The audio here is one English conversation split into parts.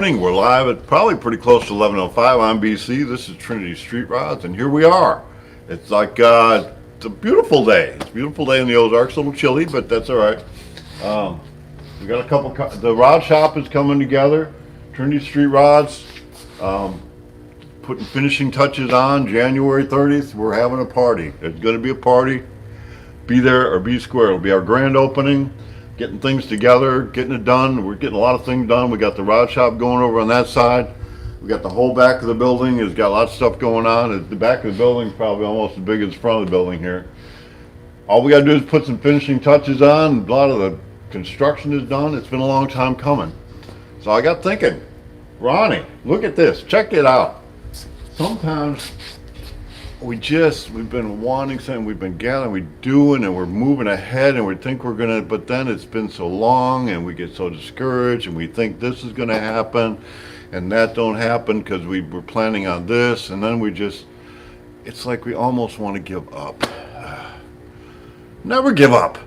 We're live at probably pretty close to 11:05 on BC. This is Trinity Street Rods, and here we are. It's like it's a beautiful day. It's a beautiful day in the Ozarks. A little chilly, but that's all right. We got a couple. The rod shop is coming together. Trinity Street Rods, putting finishing touches on January 30th. We're having a party. It's going to be a party. Be there or be square. It'll be our grand opening. Getting things together, getting it done. We're getting a lot of things done. We got the rod shop going over on that side. We got the whole back of the building. It's got lots of stuff going on. The back of the building is probably almost as big as the front of the building here. All we got to do is put some finishing touches on. A lot of the construction is done. It's been a long time coming. So I got thinking, Ronnie, look at this. Check it out. Sometimes we've been wanting something, we've been gathering, we're doing, and we're moving ahead, and we think we're gonna, but then it's been so long, and we get so discouraged, and we think this is gonna happen, and that don't happen because we were planning on this, and then it's like we almost want to give up. Never give up.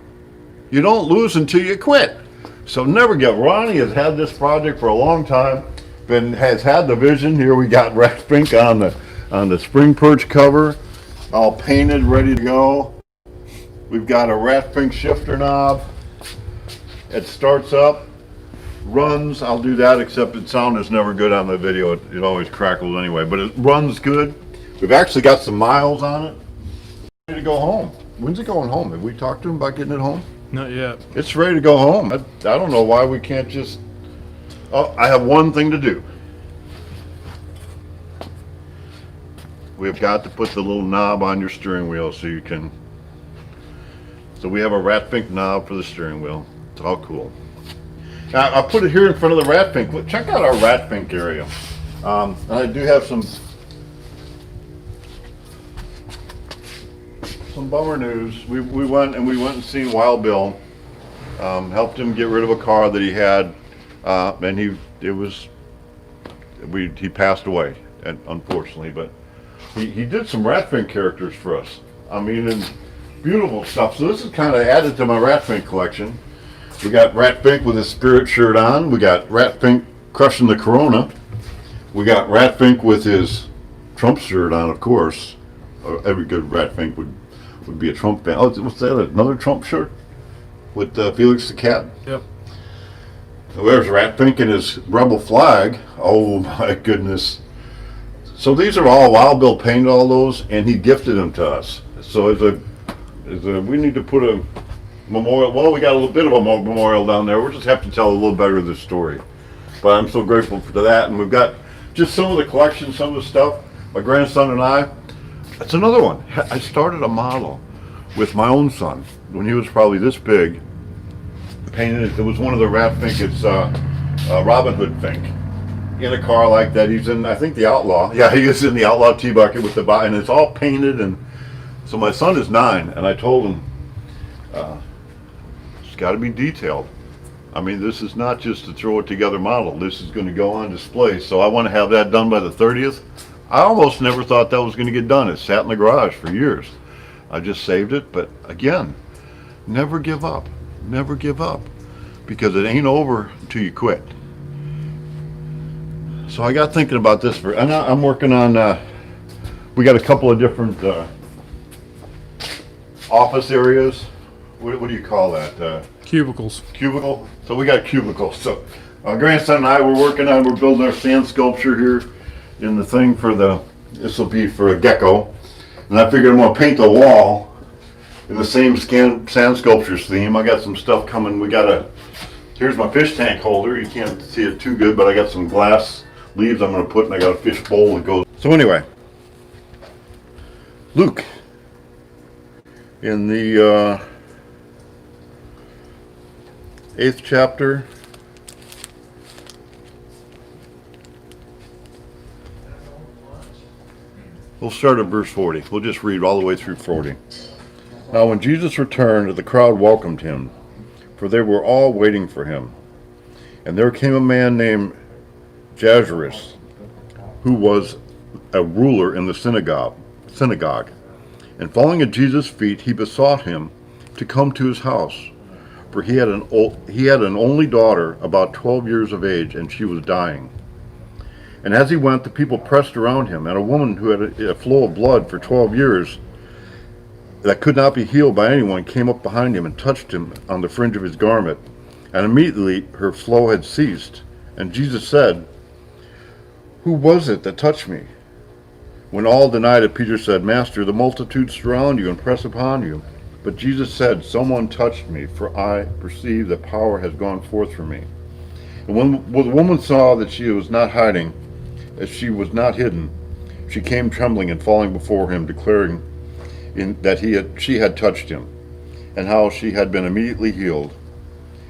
You don't lose until you quit. So never give. Ronnie has had this project for a long time, has had the vision. Here we got red pink on the spring perch cover, all painted, ready to go. We've got a rat pink shifter knob. It starts up, runs. I'll do that, except the sound is never good on the video. It always crackles anyway, but it runs good. We've actually got some miles on it. Ready to go home. When's it going home? Have we talked to him about getting it home? Not yet. It's ready to go home. I don't know why we can't just... Oh, I have one thing to do. We've got to put the little knob on your steering wheel so you can... So we have a rat pink knob for the steering wheel. It's all cool. Now, I'll put it here in front of the rat pink. Look, check out our rat pink area. And I do have some bummer news. We went and seen Wild Bill. Helped him get rid of a car that he had, and he passed away, and unfortunately, but he did some rat pink characters for us. I mean, and beautiful stuff. So this is kind of added to my rat pink collection. We got rat pink with his spirit shirt on. We got rat pink crushing the Corona. We got rat pink with his Trump shirt on, of course. Every good rat pink would be a Trump fan. Oh, what's that? Another Trump shirt with Felix the Cat. Yep. So there's rat pink and his rebel flag. Oh my goodness. So these are all Wild Bill painted all those, and he gifted them to us. So we need to put a memorial. Well, we got a little bit of a memorial down there. We'll just have to tell a little better of this story. But I'm so grateful for that, and we've got just some of the collection, some of the stuff. My grandson and I. That's another one. I started a model with my own son when he was probably this big. Painted. It was one of the rat pink. It's Robin Hood pink. In a car like that. He's in, I think, the Outlaw. Yeah, he is in the Outlaw T-Bucket with the and it's all painted. And so my son is 9, and I told him it's got to be detailed. I mean, this is not just a throw it together model. This is going to go on display. So I want to have that done by the 30th. I almost never thought that was going to get done. It sat in the garage for years. I just saved it, but again, never give up. Never give up, because it ain't over until you quit. So I got thinking about this and I'm working on, we got a couple of different office areas. What do you call that? Cubicles. Cubicle? So we got cubicles. So my grandson and I we're building our sand sculpture here in the thing this will be for a gecko. And I figured I'm going to paint the wall in the same sand sculptures theme. I got some stuff coming. Here's my fish tank holder. You can't see it too good, but I got some glass leaves I'm going to put, and I got a fish bowl that goes. So anyway, Luke, in the 8th chapter, we'll start at verse 40. We'll just read all the way through 40. Now when Jesus returned, the crowd welcomed him, for they were all waiting for him. And there came a man named Jairus, who was a ruler in the synagogue. And falling at Jesus' feet, he besought him to come to his house, for he had an only daughter about 12 years of age, and she was dying. And as he went, the people pressed around him, and a woman who had a flow of blood for 12 years that could not be healed by anyone came up behind him and touched him on the fringe of his garment. And immediately her flow had ceased. And Jesus said, "Who was it that touched me?" When all denied it, Peter said, "Master, the multitude surround you and press upon you." But Jesus said, "Someone touched me, for I perceive that power has gone forth from me." And when the woman saw that she was not hiding, as she was not hidden, she came trembling and falling before him, declaring that she had touched him, and how she had been immediately healed.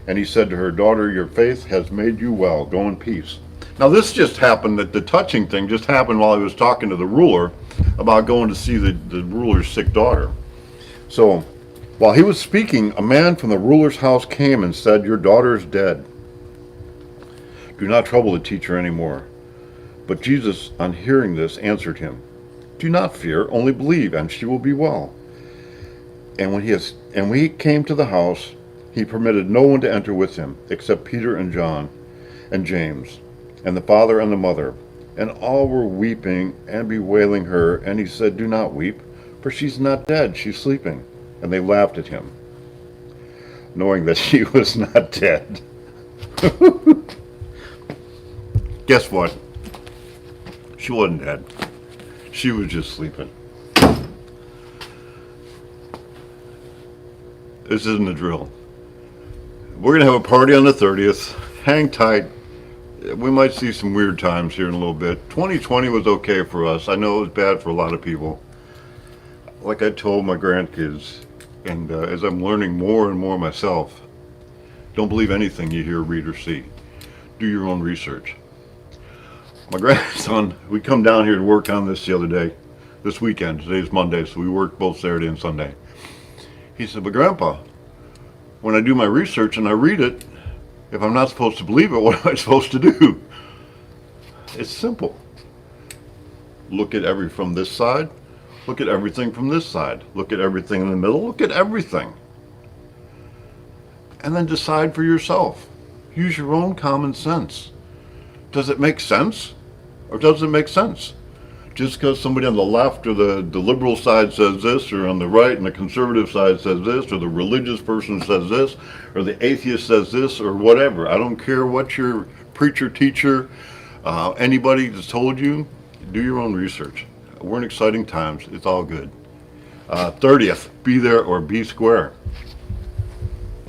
And he said to her, "Daughter, your faith has made you well. Go in peace." Now this just happened, that the touching thing just happened while he was talking to the ruler about going to see the ruler's sick daughter. So while he was speaking, a man from the ruler's house came and said, "Your daughter is dead. Do not trouble the teacher anymore." But Jesus, on hearing this, answered him, "Do not fear, only believe, and she will be well." And when he came to the house, he permitted no one to enter with him, except Peter and John and James, and the father and the mother. And all were weeping and bewailing her. And he said, "Do not weep, for she's not dead, she's sleeping." And they laughed at him, knowing that she was not dead. Guess what? She wasn't dead. She was just sleeping. This isn't a drill. We're going to have a party on the 30th. Hang tight. We might see some weird times here in a little bit. 2020 was okay for us. I know it was bad for a lot of people. Like I told my grandkids, and as I'm learning more and more myself, don't believe anything you hear, read, or see. Do your own research. My grandson, we come down here to work on this the other day, this weekend. Today's Monday, so we worked both Saturday and Sunday. He said, "But Grandpa, when I do my research and I read it, if I'm not supposed to believe it, what am I supposed to do?" It's simple. Look at from this side. Look at everything from this side. Look at everything in the middle. Look at everything. And then decide for yourself. Use your own common sense. Does it make sense? Or does it make sense? Just because somebody on the left or the liberal side says this, or on the right and the conservative side says this, or the religious person says this, or the atheist says this, or whatever. I don't care what your preacher, teacher, anybody has told you. Do your own research. We're in exciting times. It's all good. 30th, be there or be square.